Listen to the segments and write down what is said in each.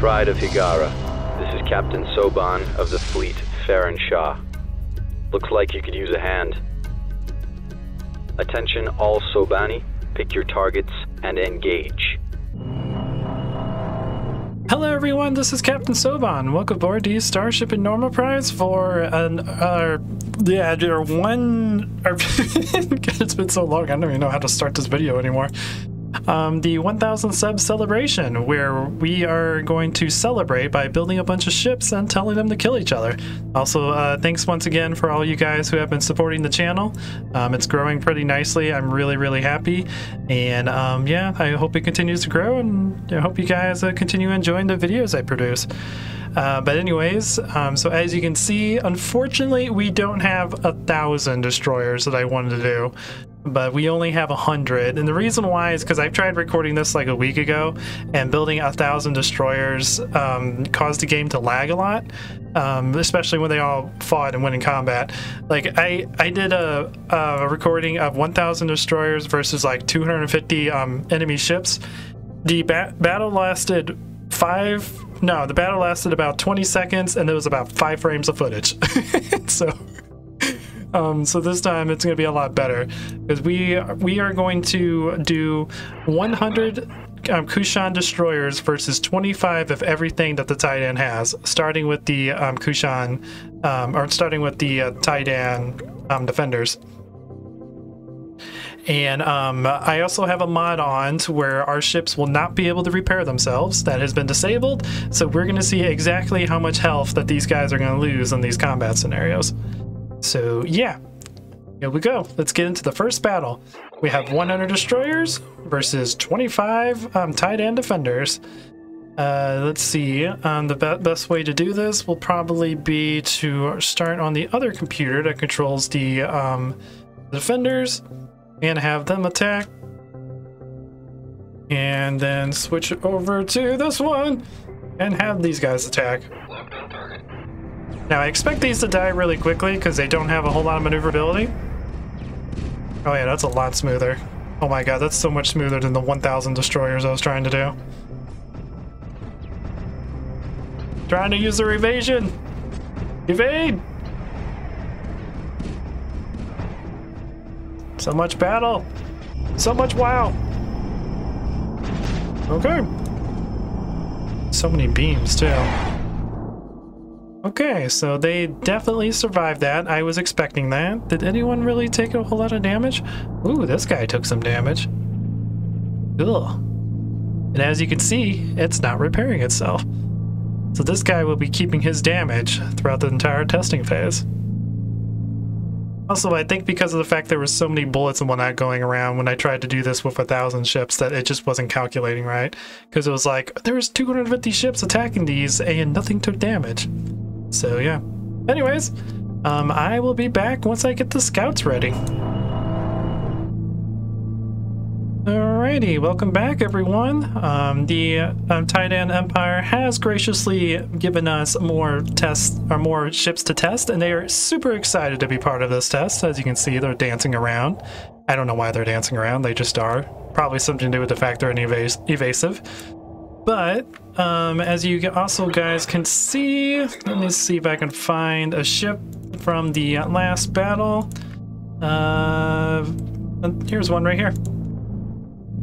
Pride of Higara. This is Captain Soban of the fleet, Farron Shah. Looks like you could use a hand. Attention all Sobani, pick your targets and engage. Hello everyone, this is Captain Soban. Welcome aboard the Starship in Normal Prize for it's been so long, I don't even know how to start this video anymore. The 1000 sub celebration, where we are going to celebrate by building a bunch of ships and telling them to kill each other. Also, thanks once again for all you guys who have been supporting the channel. It's growing pretty nicely. I'm really happy, and yeah, I hope it continues to grow, and I hope you guys continue enjoying the videos I produce. But anyways, so as you can see, unfortunately we don't have 1,000 destroyers that I wanted to do, but we only have 100, and the reason why is because I've tried recording this like a week ago, and building 1,000 destroyers caused the game to lag a lot, especially when they all fought and went in combat. Like I did a recording of 1,000 destroyers versus like 250 enemy ships. The battle lasted the battle lasted about 20 seconds, and there was about 5 frames of footage. So this time it's going to be a lot better, because we are going to do 100 Kushan destroyers versus 25 of everything that the Tiidan has, starting with the Kushan, or starting with the Tiidan defenders. And I also have a mod on to where our ships will not be able to repair themselves. That has been disabled, so we're going to see exactly how much health that these guys are going to lose in these combat scenarios. So yeah, here we go. Let's get into the first battle. We have 100 destroyers versus 25 Tiidan defenders. Let's see, the best way to do this will probably be to start on the other computer that controls the defenders, and have them attack, and then switch over to this one and have these guys attack. Now I expect these to die really quickly because they don't have a whole lot of maneuverability. Oh yeah, that's a lot smoother. Oh my god, that's so much smoother than the 1,000 destroyers I was trying to do. Trying to use their evasion! Evade! So much battle! So much wow! Okay. So many beams too. Okay, so they definitely survived that. I was expecting that. Did anyone really take a whole lot of damage? Ooh, this guy took some damage. Ugh. And as you can see, it's not repairing itself. So this guy will be keeping his damage throughout the entire testing phase. Also, I think because of the fact there were so many bullets and whatnot going around when I tried to do this with 1,000 ships, that it just wasn't calculating right. Because it was like, there was 250 ships attacking these and nothing took damage. So yeah. Anyways, I will be back once I get the scouts ready. Alrighty, welcome back everyone. The Tiidan Empire has graciously given us more tests, or more ships to test, and they are super excited to be part of this test. As you can see, they're dancing around. I don't know why they're dancing around, they just are. Probably something to do with the fact they're evasive. But, as you also guys can see, let me see if I can find a ship from the last battle. Here's one right here.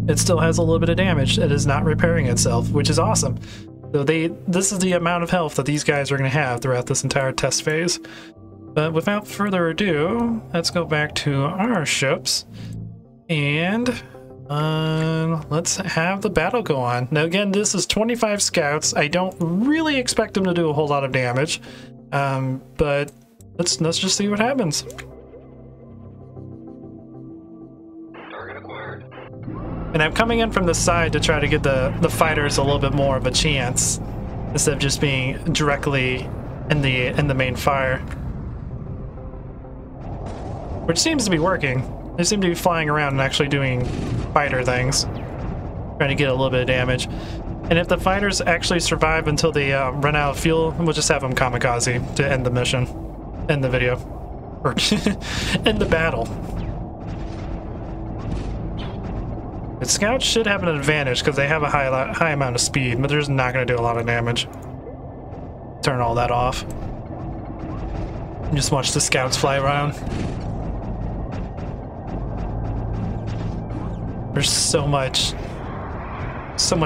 It still has a little bit of damage. It is not repairing itself, which is awesome. So this is the amount of health that these guys are going to have throughout this entire test phase. But without further ado, let's go back to our ships, and let's have the battle go on. Now again, this is 25 scouts. I don't really expect them to do a whole lot of damage, but let's just see what happens. And I'm coming in from the side to try to give the fighters a little bit more of a chance, instead of just being directly in the main fire. Which seems to be working. They seem to be flying around and actually doing fighter things, trying to get a little bit of damage. And if the fighters actually survive until they run out of fuel, we'll just have them kamikaze to end the mission, end the video, or end the battle. The scouts should have an advantage because they have a high amount of speed, but they're just not going to do a lot of damage. Turn all that off. And just watch the scouts fly around. There's so much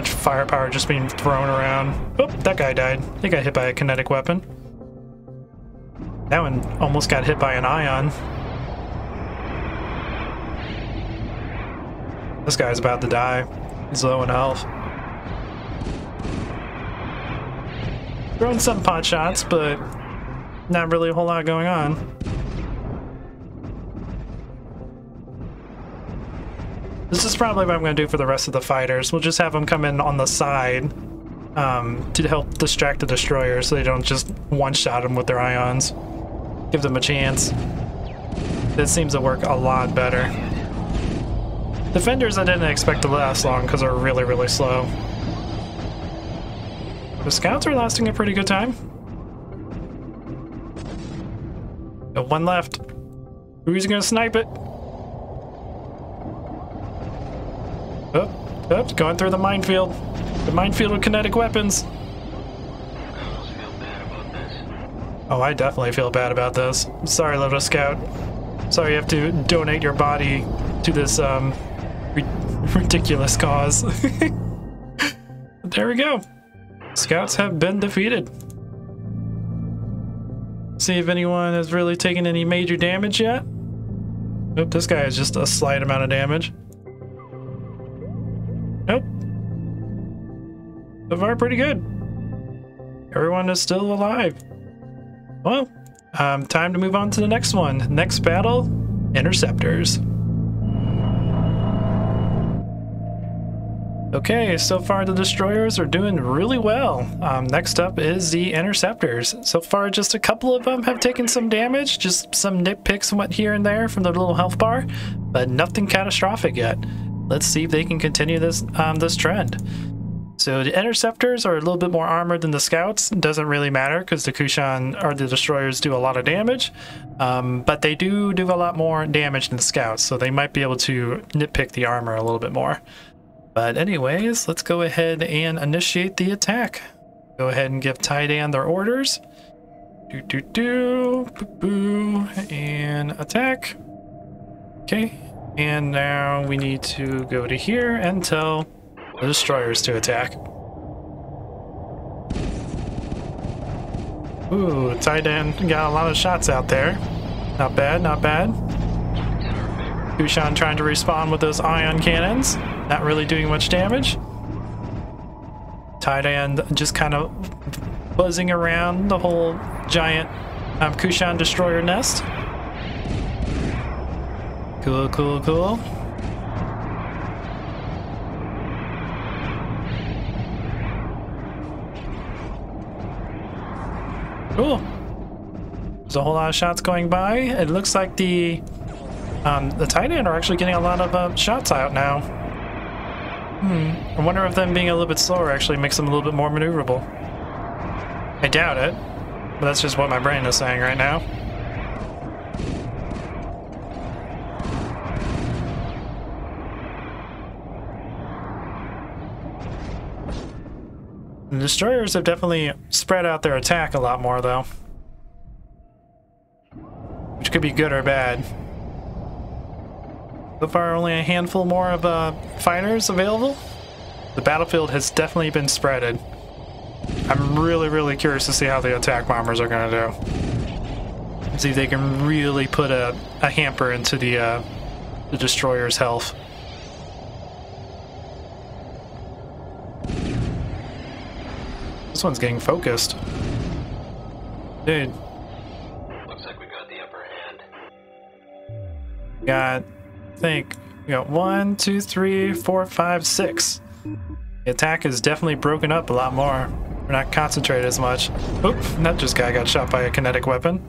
firepower just being thrown around. Oh, that guy died. He got hit by a kinetic weapon. That one almost got hit by an ion. This guy's about to die. He's low in health. Throwing some pot shots, but not really a whole lot going on. This is probably what I'm going to do for the rest of the fighters. We'll just have them come in on the side to help distract the destroyers so they don't just one-shot them with their ions. Give them a chance. This seems to work a lot better. Defenders I didn't expect to last long because they're really, really slow. The scouts are lasting a pretty good time. Got one left. Who's going to snipe it? Oh, going through the minefield. The minefield with kinetic weapons. Oh, I definitely feel bad about this. I'm sorry, little scout. Sorry you have to donate your body to this ridiculous cause. There we go. Scouts have been defeated. See if anyone has really taken any major damage yet. Nope, this guy has just a slight amount of damage. Nope. So far, pretty good. Everyone is still alive. Well, time to move on to the next one. Next battle, Interceptors. Okay, so far the destroyers are doing really well. Next up is the Interceptors. So far, just a couple of them have taken some damage, just some nitpicks went here and there from the little health bar, but nothing catastrophic yet. Let's see if they can continue this this trend. So the Interceptors are a little bit more armored than the Scouts. It doesn't really matter because the Kushan or the destroyers do a lot of damage, but they do a lot more damage than the Scouts, so they might be able to nitpick the armor a little bit more. But anyways, let's go ahead and initiate the attack. Go ahead and give Tiidan their orders. Boo, and attack. Okay, and now we need to go to here and tell the destroyers to attack. Ooh, Tiidan got a lot of shots out there. Not bad, not bad. Kushan trying to respawn with those ion cannons. Not really doing much damage. Tiidan just kind of buzzing around the whole giant Kushan destroyer nest. Cool, cool, cool. Cool. There's a whole lot of shots going by. It looks like the Tiidan are actually getting a lot of shots out now. I wonder if them being a little bit slower actually makes them a little bit more maneuverable. I doubt it, but that's just what my brain is saying right now. The destroyers have definitely spread out their attack a lot more, though. Which could be good or bad. So far, only a handful more of fighters available. The battlefield has definitely been spreaded. I'm really curious to see how the attack bombers are going to do. See if they can really put a hamper into the destroyer's health. This one's getting focused. Dude. Looks like we got the upper hand. Got, I think, we got 1, 2, 3, 4, 5, 6. The attack is definitely broken up a lot more. We're not concentrated as much. Oop, that just guy got shot by a kinetic weapon.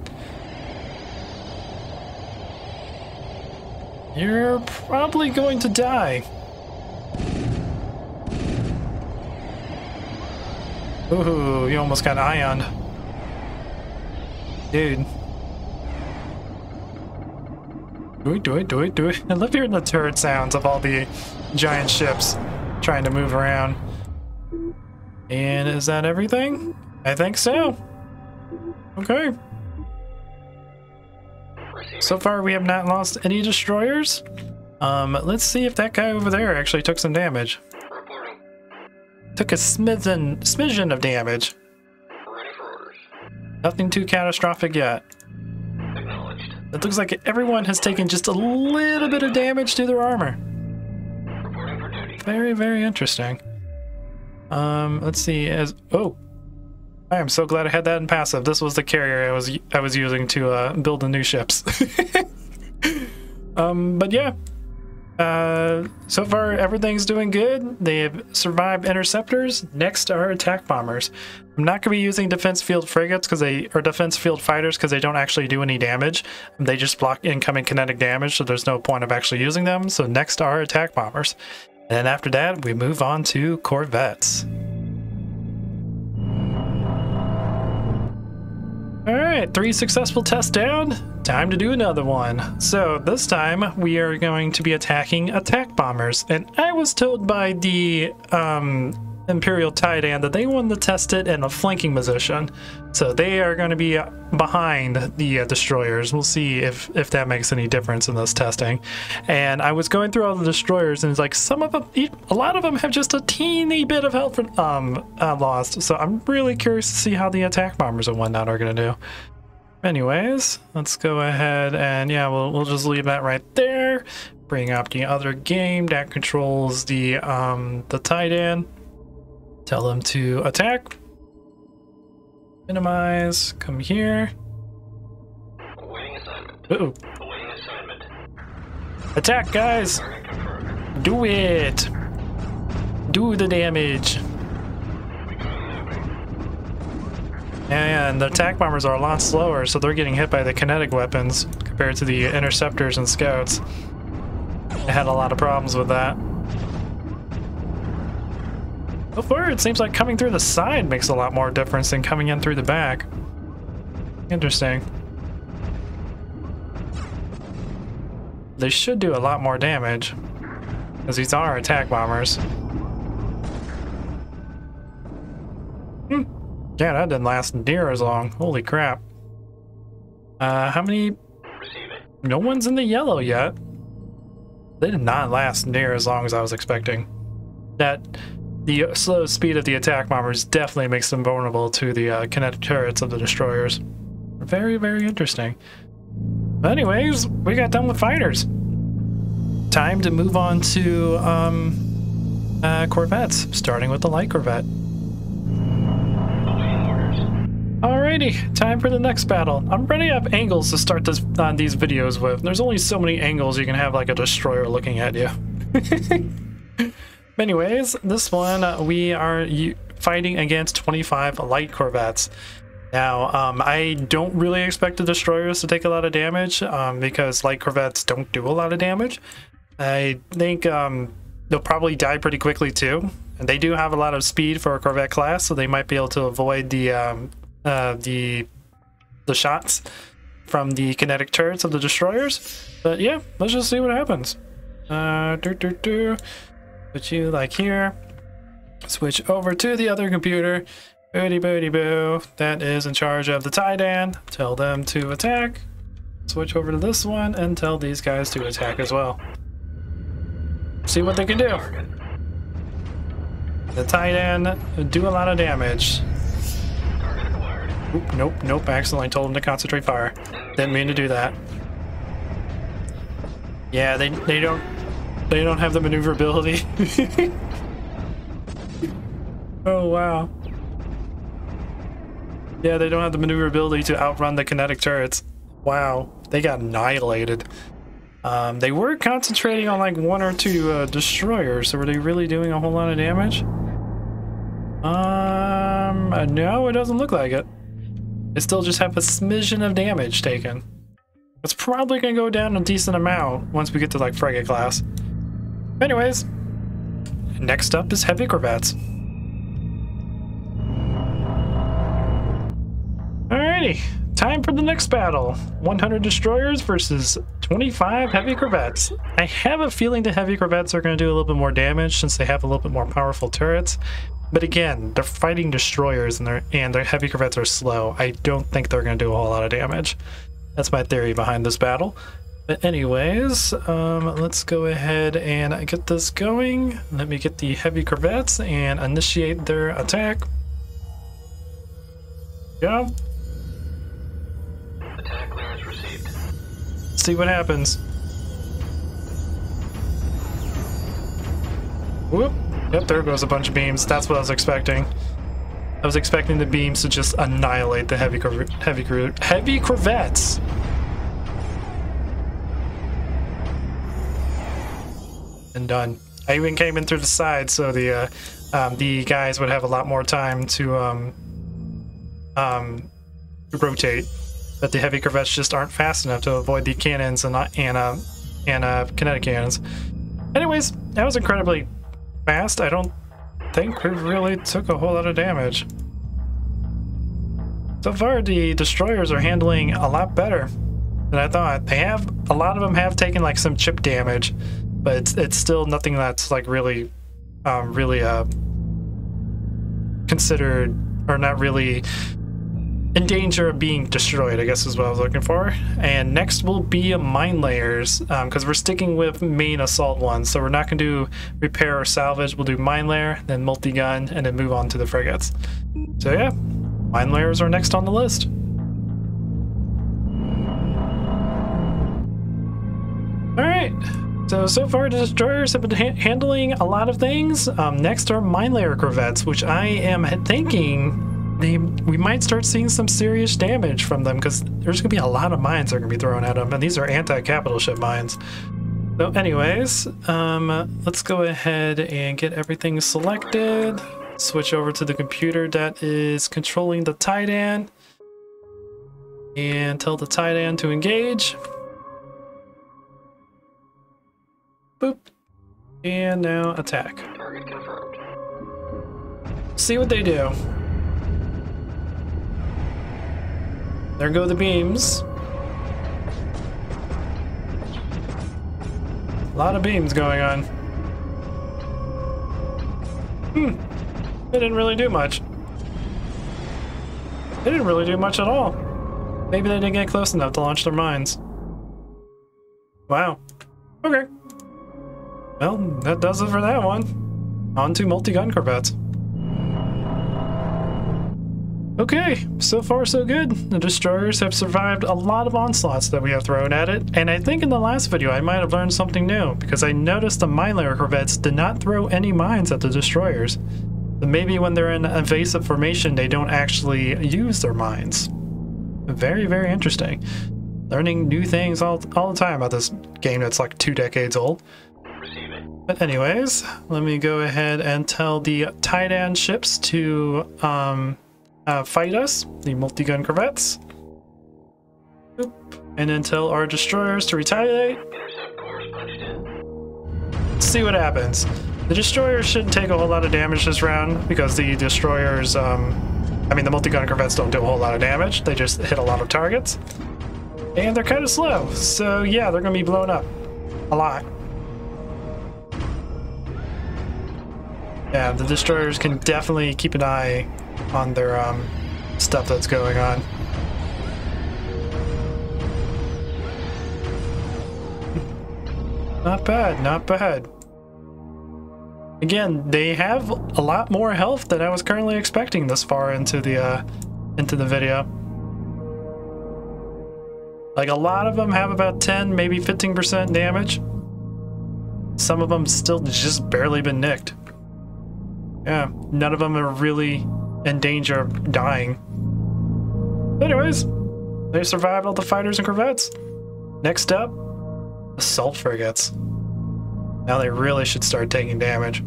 You're probably going to die. Ooh, you almost got ioned. Dude. Do it. I love hearing the turret sounds of all the giant ships trying to move around. And is that everything? I think so. Okay. So far, we have not lost any destroyers. Let's see if that guy over there actually took some damage. Took a smidgen of damage. Nothing too catastrophic yet. It looks like everyone has taken just a little bit of damage to their armor. Very, very interesting. Let's see. Oh, I am so glad I had that in passive. This was the carrier I was using to build the new ships. But yeah. So far everything's doing good. They have survived interceptors. Next are attack bombers. I'm not going to be using defense field frigates or defense field fighters because they don't actually do any damage. They just block incoming kinetic damage, so there's no point of actually using them. So next are attack bombers. And then after that, we move on to Corvettes. Alright, 3 successful tests down. Time to do another one. So this time we are going to be attacking attack bombers. And I was told by the Imperial Tiidan that they wanted to test it in a flanking position. So they are going to be behind the destroyers. We'll see if that makes any difference in this testing. And I was going through all the destroyers and it's like some of them, a lot of them have just a teeny bit of health lost. So I'm really curious to see how the attack bombers and whatnot are going to do. Anyways, let's go ahead and yeah, we'll just leave that right there. Bring up the other game that controls the Tiidan. Tell them to attack. Minimize. Come here. Awaiting assignment. Uh-oh. Awaiting assignment. Attack, guys! Do it! Do the damage. And the attack bombers are a lot slower, so they're getting hit by the kinetic weapons compared to the interceptors and scouts. I had a lot of problems with that. So far, it seems like coming through the side makes a lot more difference than coming in through the back. Interesting. They should do a lot more damage, because these are attack bombers. Yeah, that didn't last near as long. Holy crap. How many? No one's in the yellow yet. They did not last near as long as I was expecting. The slow speed of the attack bombers definitely makes them vulnerable to the kinetic turrets of the destroyers. Very, very interesting. But anyways, we got done with fighters. Time to move on to Corvettes, starting with the light Corvette. Alrighty, time for the next battle. I'm running up angles to start these videos with. There's only so many angles you can have like a destroyer looking at you. Anyways, this one we are fighting against 25 light Corvettes. Now, I don't really expect the destroyers to take a lot of damage because light Corvettes don't do a lot of damage. I think they'll probably die pretty quickly too. And they do have a lot of speed for a Corvette class, so they might be able to avoid the shots from the kinetic turrets of the destroyers. But yeah, let's just see what happens. Put you like here. Switch over to the other computer. Booty booty boo. That is in charge of the Tiidan. Tell them to attack. Switch over to this one and tell these guys to attack as well. See what they can do. The Tiidan do a lot of damage. Oop, nope. I accidentally told them to concentrate fire. Didn't mean to do that. Yeah, they don't have the maneuverability. Oh wow. Yeah, they don't have the maneuverability to outrun the kinetic turrets. Wow, they got annihilated. They were concentrating on like 1 or 2 destroyers, so were they really doing a whole lot of damage? No, it doesn't look like it. They still just have a smidgen of damage taken. It's probably gonna go down a decent amount once we get to like frigate class. Anyways, next up is heavy Corvettes. Alrighty, time for the next battle. 100 destroyers versus 25 heavy Corvettes. I have a feeling the heavy Corvettes are going to do a little bit more damage since they have a little bit more powerful turrets. But again, they're fighting destroyers and their heavy Corvettes are slow. I don't think they're going to do a whole lot of damage. That's my theory behind this battle. But anyways, let's go ahead and get this going. Let me get the heavy Corvettes and initiate their attack. Yeah. Attack clearance received. See what happens. Whoop. Yep, there goes a bunch of beams. That's what I was expecting. I was expecting the beams to just annihilate the heavy Corvettes. And done. I even came in through the side so the guys would have a lot more time to rotate. But the heavy Corvettes just aren't fast enough to avoid the cannons and kinetic cannons. Anyways, that was incredibly fast. I don't think we really took a whole lot of damage. So far, the destroyers are handling a lot better than I thought. A lot of them have taken like some chip damage, but it's still nothing that's like really considered or not really in danger of being destroyed, I guess is what I was looking for. And next will be mine layers, because we're sticking with main assault ones, so we're not going to do repair or salvage. We'll do mine layer, then multi-gun, and then move on to the frigates. So yeah, mine layers are next on the list. Alright, so far the destroyers have been handling a lot of things. Next are mine layer corvettes, which I am thinking we might start seeing some serious damage from them, because there's gonna be a lot of mines that are gonna be thrown at them, and these are anti-capital ship mines. So anyways, let's go ahead and get everything selected. Switch over to the computer that is controlling the Tiidan, and tell the Tiidan to engage. Boop. And now attack. Target confirmed. See what they do. There go the beams. A lot of beams going on. They didn't really do much. They didn't really do much at all. Maybe they didn't get close enough to launch their mines. Wow. Okay. Well, that does it for that one. On to multi-gun Corvettes. Okay, so far so good. The destroyers have survived a lot of onslaughts that we have thrown at it, and I think in the last video I might have learned something new, because I noticed the mine layer Corvettes did not throw any mines at the destroyers. So maybe when they're in evasive formation they don't actually use their mines. Very, very interesting. Learning new things all the time about this game that's like 2 decades old. But anyways, let me go ahead and tell the Tiidan ships to fight us, the multi-gun Corvettes. Boop. And then tell our destroyers to retaliate. See what happens. The destroyers shouldn't take a whole lot of damage this round, because the destroyers, the multi-gun Corvettes don't do a whole lot of damage. They just hit a lot of targets. And they're kind of slow, so yeah, they're going to be blown up. A lot. Yeah, the destroyers can definitely keep an eye on their stuff that's going on. Not bad, not bad. Again, they have a lot more health than I was currently expecting this far into the video. Like, a lot of them have about 10, maybe 15% damage. Some of them still just barely been nicked. Yeah, none of them are really in danger of dying. Anyways, they survived all the fighters and corvettes. Next up, assault frigates. Now they really should start taking damage.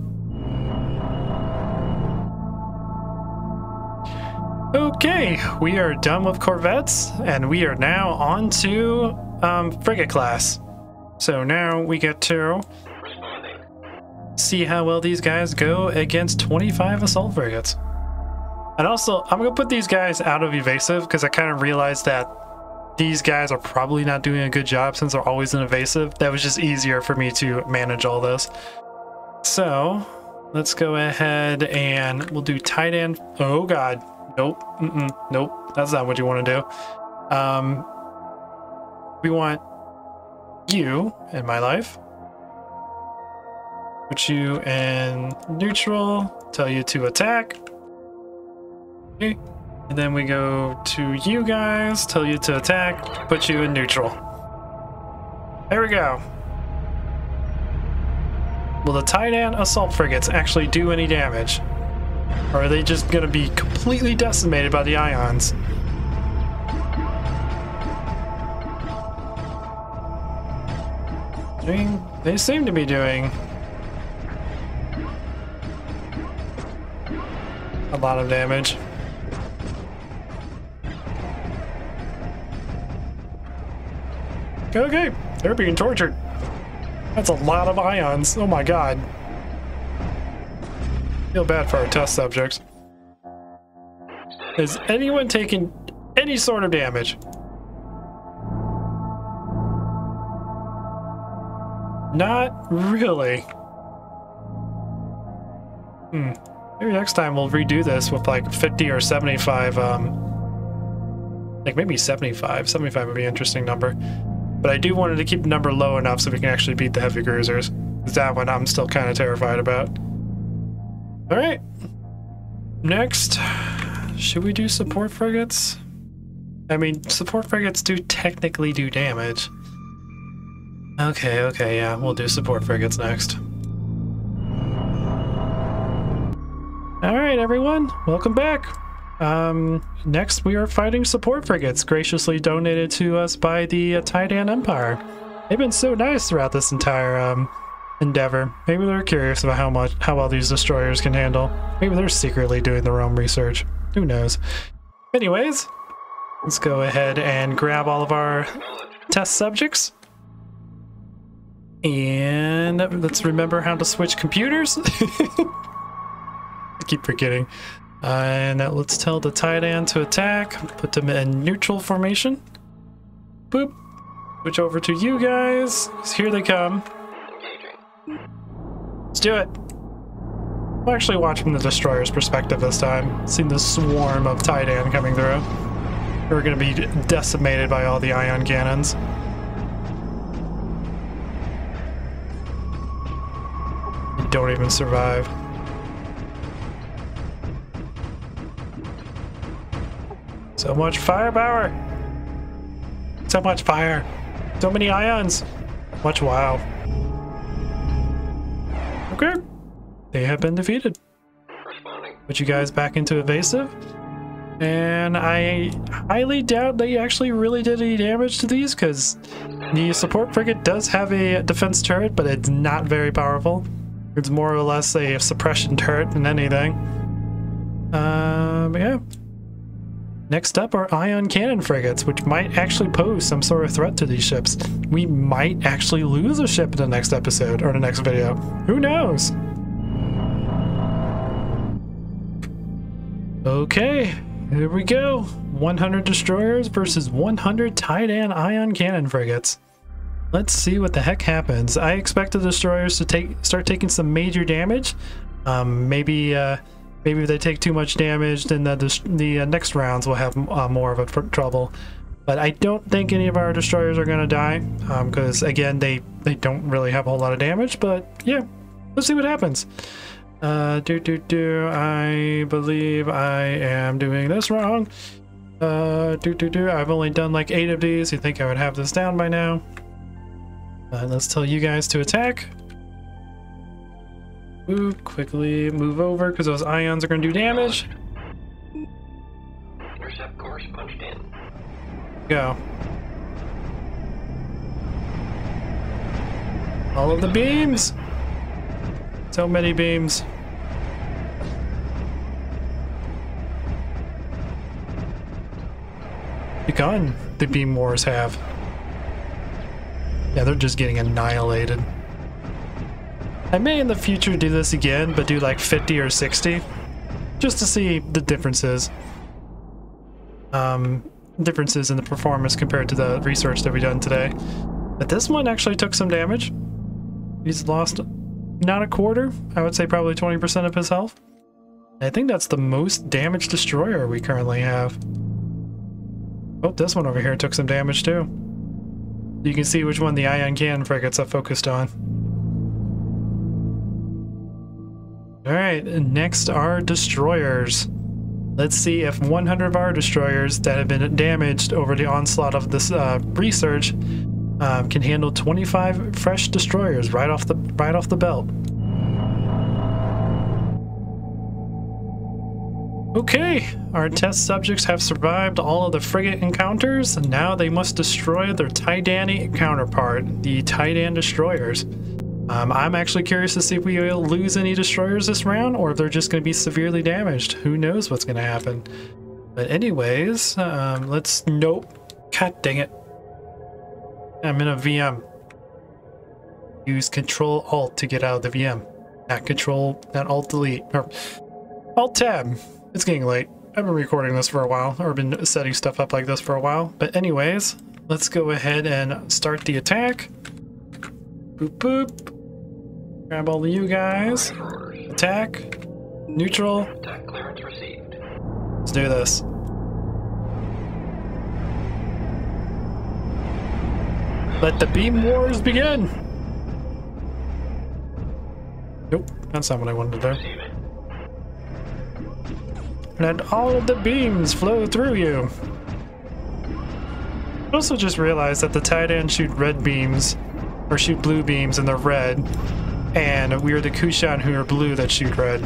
Okay, we are done with corvettes, and we are now on to frigate class. So now we get to see how well these guys go against 25 assault frigates. And also, I'm gonna put these guys out of evasive because I kind of realized that these guys are probably not doing a good job since they're always in evasive. That was just easier for me to manage all this. So let's go ahead and we'll do Tiidan. Oh god, nope, nope, that's not what you want to do. We want you in my life. Put you in neutral, tell you to attack. Okay. And then we go to you guys, tell you to attack, put you in neutral. There we go. Will the Tiidan assault frigates actually do any damage? Or are they just going to be completely decimated by the ions? They seem to be doing a lot of damage. Okay, they're being tortured. That's a lot of ions. Oh my god. Feel bad for our test subjects. Is anyone taking any sort of damage? Not really. Maybe next time we'll redo this with like 50 or 75, like maybe 75. 75 would be an interesting number. But I do wanted to keep the number low enough so we can actually beat the heavy cruisers. That one I'm still kind of terrified about. Alright. Next, should we do support frigates? I mean, support frigates do technically do damage. Okay, yeah, we'll do support frigates next. Alright everyone, welcome back. Next we are fighting support frigates, graciously donated to us by the Tiidan Empire. They've been so nice throughout this entire endeavor. Maybe they're curious about how well these destroyers can handle. Maybe they're secretly doing their own research. Who knows? Anyways, let's go ahead and grab all of our test subjects. And let's remember how to switch computers. I keep forgetting. And let's tell the Tiidan to attack. Put them in neutral formation. Boop. Switch over to you guys. Here they come. Let's do it. We'll actually watch from the destroyer's perspective this time. See the swarm of Tiidan coming through. We're going to be decimated by all the ion cannons. You don't even survive. So much firepower! So much fire! So many ions! Much wow. Okay. They have been defeated. Put you guys back into evasive. And I highly doubt they actually really did any damage to these, because the support frigate does have a defense turret, but it's not very powerful. It's more or less a suppression turret than anything. But yeah. Next up are ion cannon frigates, which might actually pose some sort of threat to these ships. We might actually lose a ship in the next episode, or the next video. Who knows? Okay, here we go. 100 destroyers versus 100 Tiidan ion cannon frigates. Let's see what the heck happens. I expect the destroyers to start taking some major damage. Maybe if they take too much damage, then the next rounds will have more of a trouble. But I don't think any of our destroyers are going to die, because again, they don't really have a whole lot of damage. But yeah, let's see what happens. I believe I am doing this wrong. I've only done like 8 of these. You think I would have this down by now? Let's tell you guys to attack. Ooh, quickly move over because those ions are going to do damage. Intercept course punched in. Go. All of the beams. So many beams. Begun, the beam wars have. Yeah, they're just getting annihilated. I may in the future do this again, but do like 50 or 60, just to see the differences. differences in the performance compared to the research that we done today. But this one actually took some damage. He's lost not a quarter, I would say probably 20% of his health. I think that's the most damaged destroyer we currently have. Oh, this one over here took some damage too. You can see which one the Cannon Frigates are focused on. Alright, next are destroyers. Let's see if 100 of our destroyers that have been damaged over the onslaught of this research can handle 25 fresh destroyers right off the belt. Okay, our test subjects have survived all of the frigate encounters, and now they must destroy their Tiidan counterpart, the Tiidan destroyers. I'm actually curious to see if we will lose any destroyers this round, or if they're just going to be severely damaged. Who knows what's going to happen. But anyways, let's... Nope. God dang it. I'm in a VM. Use Control-Alt to get out of the VM. Not Alt-Delete. Or Alt-Tab. It's getting late. I've been recording this for a while, or been setting stuff up like this for a while. But anyways, let's go ahead and start the attack. Boop boop. Grab all of you guys. Attack. Neutral. Attack clearance received. Let's do this. Let the beam wars begin! Nope, that's not what I wanted to do. Let all of the beams flow through you. I also just realized that the Tiidan shoot red beams, or shoot blue beams, and they're red. And we are the Kushan who are blue that shoot red.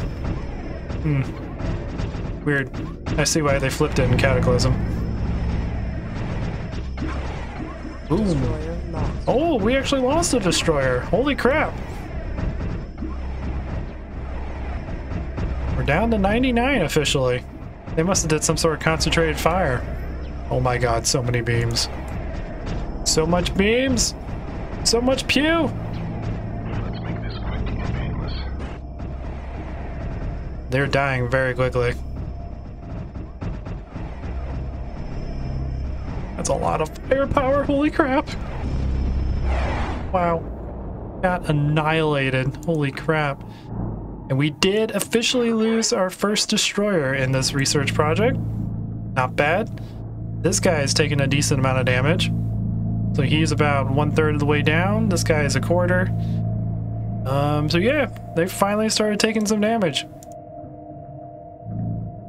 Weird. I see why they flipped it in Cataclysm. Ooh. Oh, we actually lost a destroyer. Holy crap. We're down to 99 officially. They must have did some sort of concentrated fire. Oh my god, so many beams. So much beams! So much pew! Let's make this quick and painless. They're dying very quickly. That's a lot of firepower, holy crap. Wow. Got annihilated, holy crap. And we did officially lose our first destroyer in this research project. Not bad. This guy is taking a decent amount of damage. So he's about 1/3 of the way down. This guy is a quarter. So yeah, they finally started taking some damage.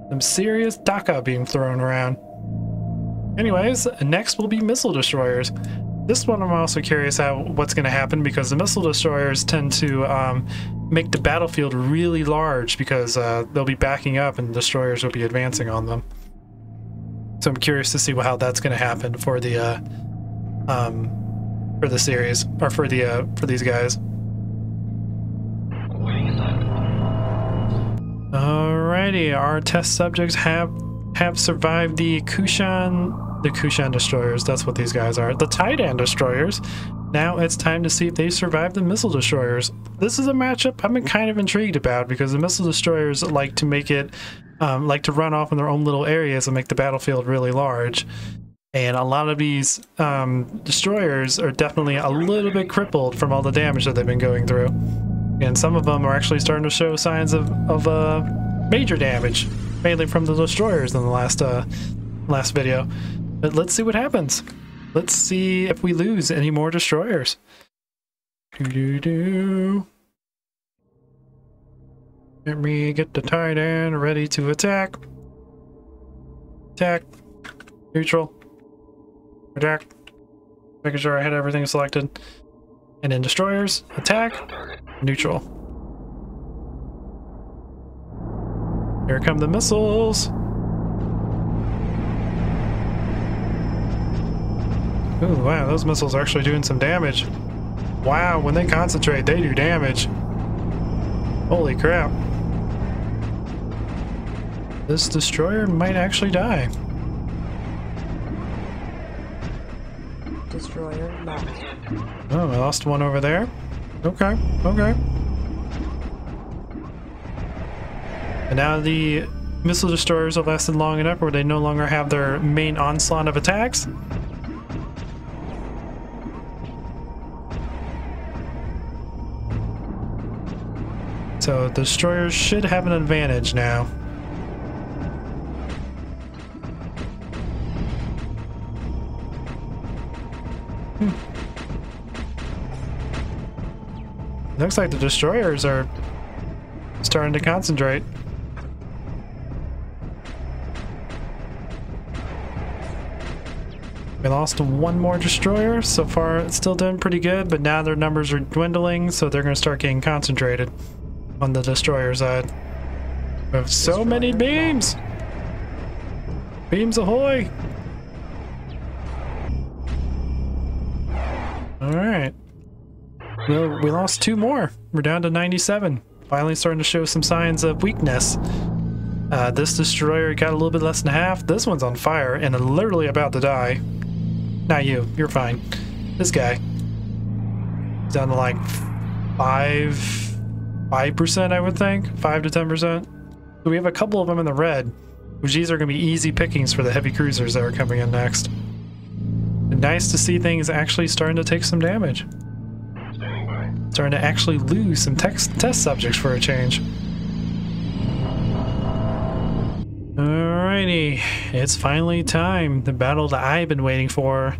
Some serious Daka being thrown around. Anyways, next will be missile destroyers. This one I'm also curious what's going to happen, because the missile destroyers tend to make the battlefield really large, because they'll be backing up and destroyers will be advancing on them. So I'm curious to see how that's going to happen for the series, or for these guys. Alrighty, our test subjects have survived the Kushan destroyers. That's what these guys are. The Tiidan destroyers. Now it's time to see if they survive the missile destroyers. This is a matchup I've been kind of intrigued about, because the missile destroyers like to make it, like to run off in their own little areas and make the battlefield really large. And a lot of these destroyers are definitely a little bit crippled from all the damage that they've been going through. And some of them are actually starting to show signs of major damage, mainly from the destroyers in the last video. But let's see what happens. Let's see if we lose any more destroyers. Let me get the Tiidan ready to attack. Attack. Neutral. Attack. Making sure I had everything selected. And then destroyers. Attack. Neutral. Here come the missiles. Ooh, wow, those missiles are actually doing some damage. Wow, when they concentrate, they do damage. Holy crap. This destroyer might actually die. Destroyer lost. Oh, I lost one over there. Okay, okay. And now the missile destroyers have lasted long enough where they no longer have their main onslaught of attacks. So destroyers should have an advantage now. Looks like the destroyers are starting to concentrate. We lost one more destroyer. So far, it's still doing pretty good, but now their numbers are dwindling, so they're going to start getting concentrated on the destroyer side. We have so many beams! Beams ahoy! Alright. Well, we lost two more. We're down to 97. Finally starting to show some signs of weakness. This destroyer got a little bit less than half. This one's on fire and literally about to die. Not you. You're fine. This guy. Down to like 5%, I would think. 5 to 10%. So we have a couple of them in the red, which these are going to be easy pickings for the heavy cruisers that are coming in next. And nice to see things actually starting to take some damage. Starting to actually lose some test subjects for a change. Alrighty, it's finally time. The battle that I've been waiting for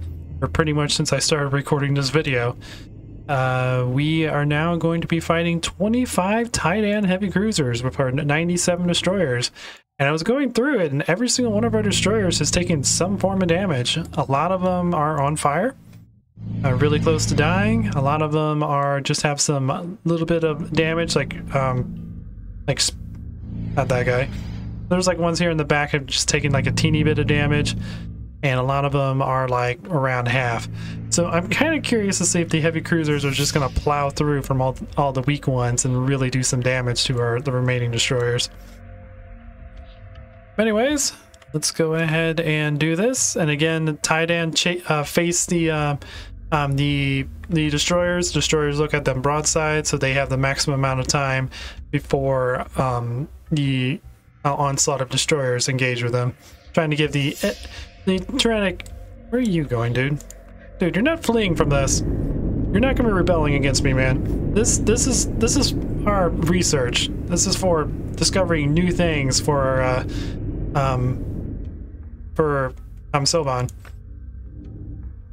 pretty much since I started recording this video. We are now going to be fighting 25 Tiidan heavy cruisers with our 97 destroyers. And I was going through it, and every single one of our destroyers has taken some form of damage. A lot of them are on fire. Really close to dying. A lot of them are just have some little bit of damage, like not that guy. There's like ones here in the back have just taken like a teeny bit of damage, and a lot of them are like around half. So I'm kind of curious to see if the heavy cruisers are just going to plow through from all the weak ones and really do some damage to the remaining destroyers. Anyways, let's go ahead and do this. And again, Tiidan face the destroyers. Destroyers look at them broadside, so they have the maximum amount of time before the onslaught of destroyers engage with them. Trying to give the tyrannic. Where are you going, dude? Dude, you're not fleeing from this. You're not gonna be rebelling against me, man. This is our research. This is for discovering new things for Soban.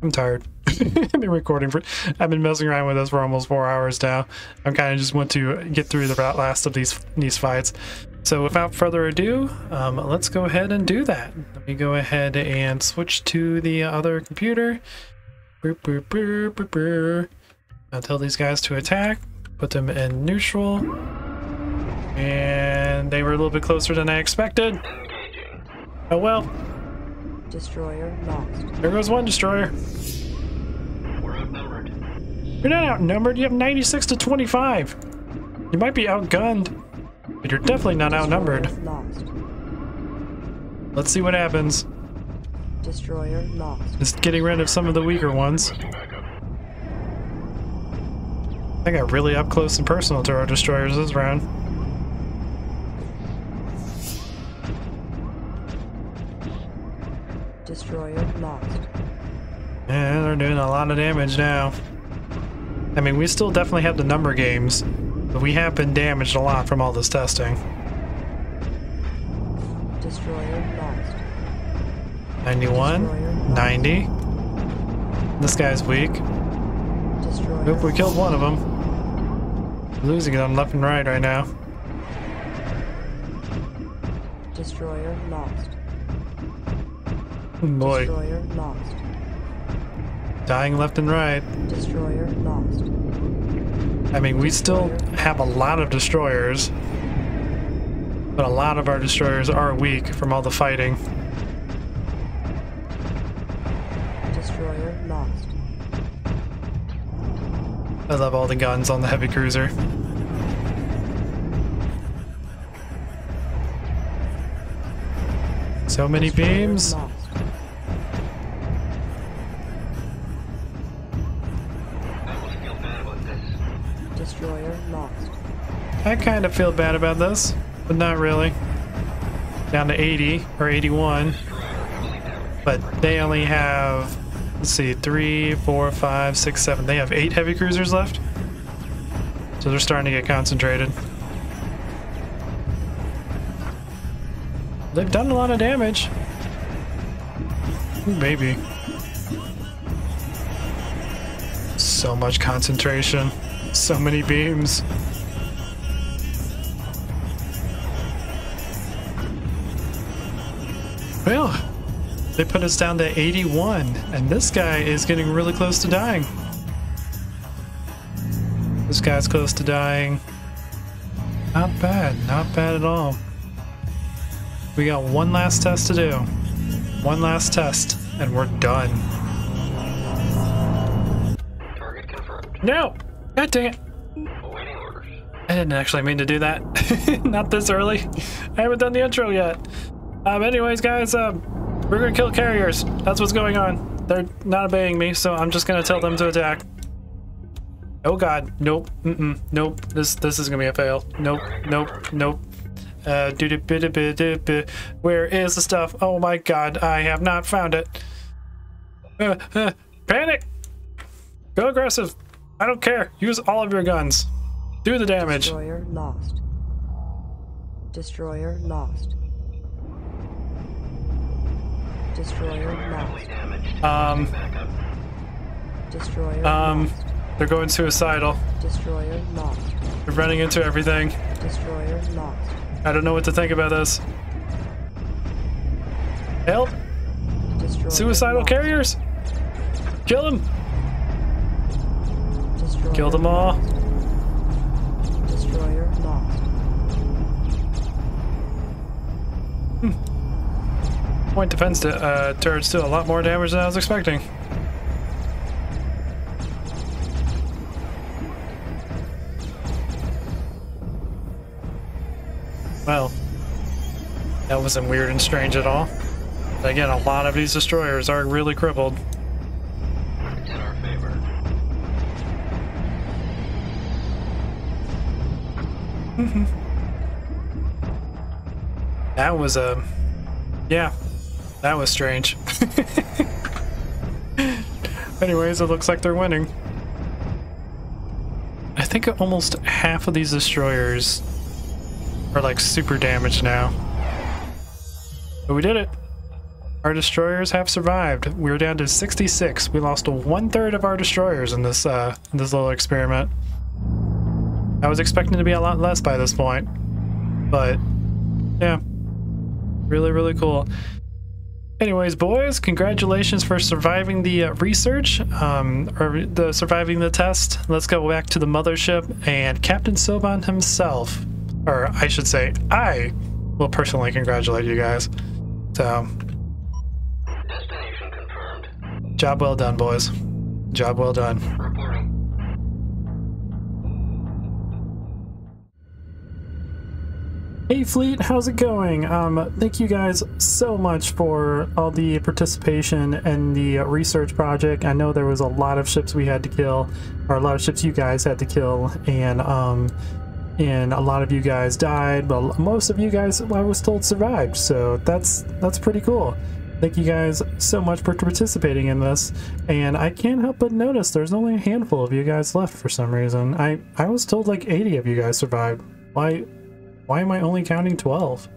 I'm tired. I've been recording I've been messing around with this for almost 4 hours now. I'm kind of just want to get through the last of these fights. So without further ado, let's go ahead and do that. Let me go ahead and switch to the other computer. I'll tell these guys to attack. Put them in neutral. And they were a little bit closer than I expected. Oh well. Destroyer lost. There goes one destroyer. We're outnumbered. You're not outnumbered. You have 96 to 25. You might be outgunned, but you're definitely not outnumbered. Lost. Let's see what happens. Destroyer lost. Just getting rid of some of the weaker ones. I got really up close and personal to our destroyers this round. Destroyer lost. Yeah, they're doing a lot of damage now. I mean, we still definitely have the number games, but we have been damaged a lot from all this testing. Destroyer lost. 91, 90. This guy's weak. Destroyer. Oop, we killed one of them. Losing it on left and right now. Destroyer lost. Boy, Destroyer lost. dying left and right. Destroyer lost. I mean, we still have a lot of destroyers, but a lot of our destroyers are weak from all the fighting. Destroyer lost. I love all the guns on the heavy cruiser. So many beams. Lost. Destroyer lost. I kind of feel bad about this, but not really. down to 80 or 81. But they only have, let's see, 3, 4, 5, 6, 7. They have 8 heavy cruisers left. So they're starting to get concentrated. They've done a lot of damage. Ooh, maybe. So much concentration. So many beams. Well, they put us down to 81, and this guy is getting really close to dying. This guy's close to dying. Not bad, not bad at all. We got one last test to do. One last test, and we're done. Target confirmed. No! God dang it! Awaiting orders. I didn't actually mean to do that. Not this early. I haven't done the intro yet. Anyways, guys, we're gonna kill carriers. That's what's going on. They're not obeying me, so I'm just gonna tell them to attack. Oh god, nope, nope. This is gonna be a fail. Nope, nope, nope. Where is the stuff? Oh my god, I have not found it. Panic! Go aggressive. I don't care. Use all of your guns. Do the damage. Destroyer lost. Destroyer lost. Destroyer lost. Destroyer lost. They're going suicidal. Destroyer lost. They're running into everything. Destroyer lost. I don't know what to think about this. Help! Destroyer Suicidal lost. carriers! Kill them! Destroyer Kill them all! Destroyer lost. Point defense turrets do a lot more damage than I was expecting. Well, that wasn't weird and strange at all. But again, a lot of these destroyers are really crippled. It's in our favor. That was yeah, that was strange. Anyways, it looks like they're winning. I think almost half of these destroyers are like super damaged now. But we did it. Our destroyers have survived. We're down to 66. We lost 1/3 of our destroyers in this little experiment. I was expecting to be a lot less by this point, but yeah, really, really cool. Anyways, boys, congratulations for surviving the research, or surviving the test. Let's go back to the mothership, and Captain Soban himself, or I should say, I will personally congratulate you guys. So, Destination confirmed. job well done, boys. Job well done. Reporting. Hey fleet, how's it going? Thank you guys so much for all the participation in the research project. I know there was a lot of ships we had to kill, or a lot of ships you guys had to kill, and a lot of you guys died, but most of you guys, I was told, survived, so that's pretty cool. Thank you guys so much for participating in this, and I can't help but notice there's only a handful of you guys left for some reason. I was told like 80 of you guys survived. Why am I only counting 12?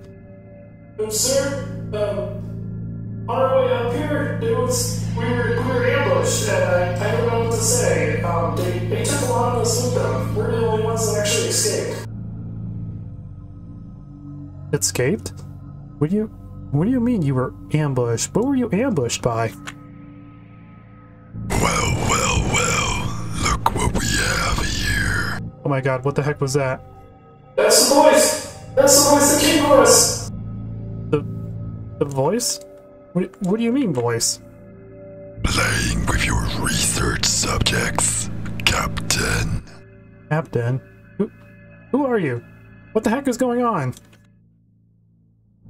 Sir, on our way up here, we were ambushed, and I don't know what to say. They took a lot of us with them. We're the only ones that actually escaped. Escaped? What do you mean you were ambushed? What were you ambushed by? Well, look what we have here. Oh my god, what the heck was that? That's the voice! That's the voice that came for us! The voice? What do you mean, voice? Playing with your research subjects, Captain. Captain? Who are you? What the heck is going on?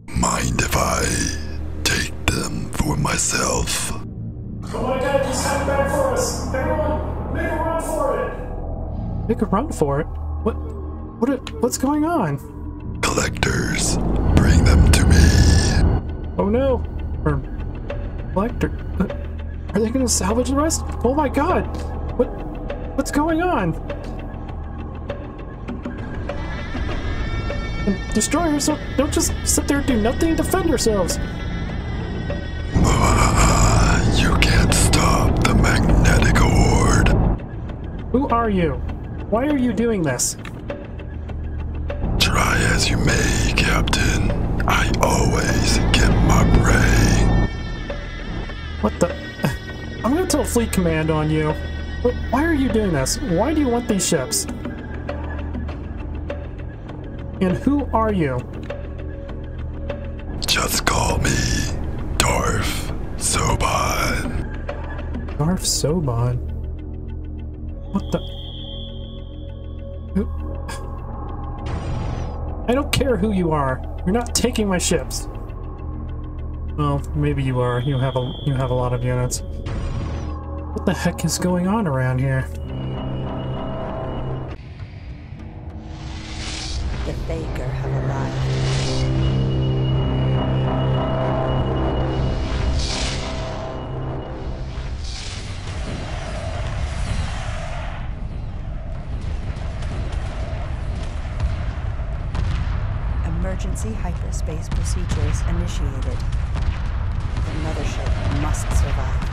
Mind if I take them for myself? Oh my god, he's coming back for us! Everyone, make a run for it! Make a run for it? What's going on? Collectors, bring Bring them to me. Oh no! Or collector. Are they gonna salvage the rest? Oh my god! What's going on? And destroyers don't just sit there and do nothing, defend yourselves! You can't stop the magnetic horde. Who are you? Why are you doing this? Try as you may, Captain. I always get my prey. What the? I'm gonna tell Fleet Command on you. Why are you doing this? Why do you want these ships? And who are you? Just call me Darth Soban. Darth Soban? What the? Who? I don't care who you are. You're not taking my ships. Well, maybe you are. You have a lot of units. What the heck is going on around here? The Thaker have arrived. Emergency hyperspace procedures initiated. The mothership must survive.